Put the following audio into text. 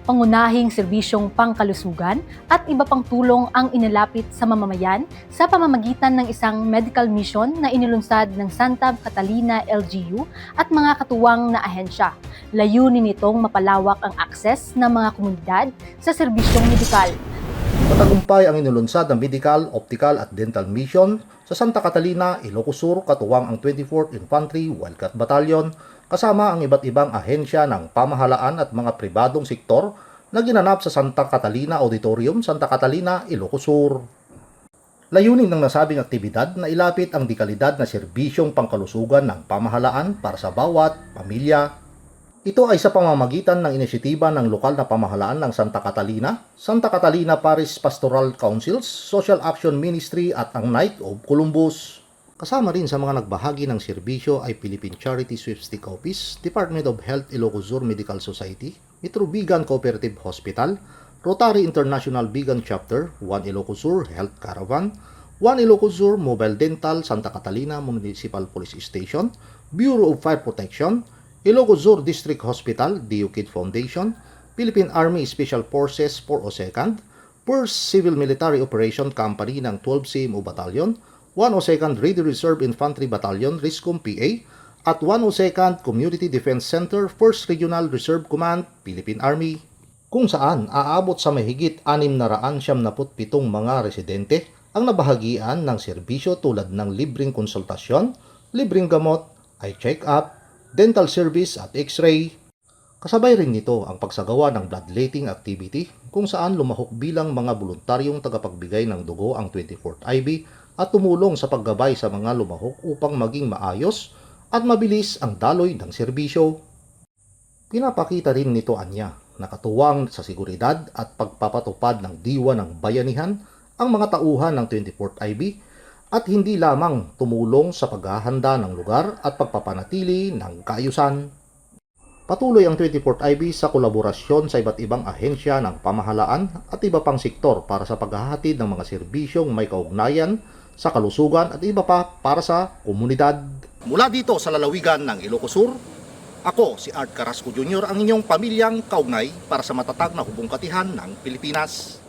pangunahing serbisyong pangkalusugan at iba pang tulong ang inilapit sa mamamayan sa pamamagitan ng isang medical mission na inilunsad ng Santa Catalina LGU at mga katuwang na ahensya. Layunin nitong mapalawak ang akses ng mga komunidad sa serbisyong medikal. Matagumpay ang inilunsad ng Medical, Optical at Dental Mission sa Santa Catalina, Ilocos Sur, katuwang ang 24th Infantry Wildcat Battalion, kasama ang iba't ibang ahensya ng pamahalaan at mga pribadong sektor na ginanap sa Santa Catalina Auditorium, Santa Catalina, Ilocos Sur. Layunin ng nasabing aktibidad na ilapit ang dekalidad na serbisyong pangkalusugan ng pamahalaan para sa bawat pamilya. Ito ay sa pamamagitan ng inisyatiba ng lokal na pamahalaan ng Santa Catalina Parish Pastoral Councils, Social Action Ministry at ang Knight of Columbus. Kasama rin sa mga nagbahagi ng serbisyo ay Philippine Charity Sweepstake Office, Department of Health Ilocos Sur Medical Society, Metro Bigan Cooperative Hospital, Rotary International Bigan Chapter, 1 Ilocos Sur Health Caravan, 1 Ilocos Sur Mobile Dental Santa Catalina Municipal Police Station, Bureau of Fire Protection, Ilocos Sur District Hospital, DUKID Foundation, Philippine Army Special Forces 402nd, 1st Civil Military Operation Company ng 12 CMO Battalion, 102nd Ready Reserve Infantry Battalion, RISCOM PA, at 102nd Community Defense Center, 1st Regional Reserve Command, Philippine Army, kung saan aabot sa mahigit 677 mga residente ang nabahagian ng serbisyo tulad ng libreng konsultasyon, libreng gamot, eye check-up, dental service at x-ray. Kasabay rin nito ang pagsagawa ng bloodletting activity kung saan lumahok bilang mga voluntaryong tagapagbigay ng dugo ang 24th IB at tumulong sa paggabay sa mga lumahok upang maging maayos at mabilis ang daloy ng serbisyo. Pinapakita rin nito anya na katuwang sa seguridad at pagpapatupad ng diwa ng bayanihan ang mga tauhan ng 24th IB at hindi lamang tumulong sa paghahanda ng lugar at pagpapanatili ng kaayusan. Patuloy ang 24th IB sa kolaborasyon sa iba't ibang ahensya ng pamahalaan at iba pang sektor para sa paghahatid ng mga serbisyong may kaugnayan sa kalusugan at iba pa para sa komunidad. Mula dito sa lalawigan ng Ilocos Sur, ako si Art Carrasco Jr. ang inyong pamilyang kaugnay para sa matatag na hubungkatihan ng Pilipinas.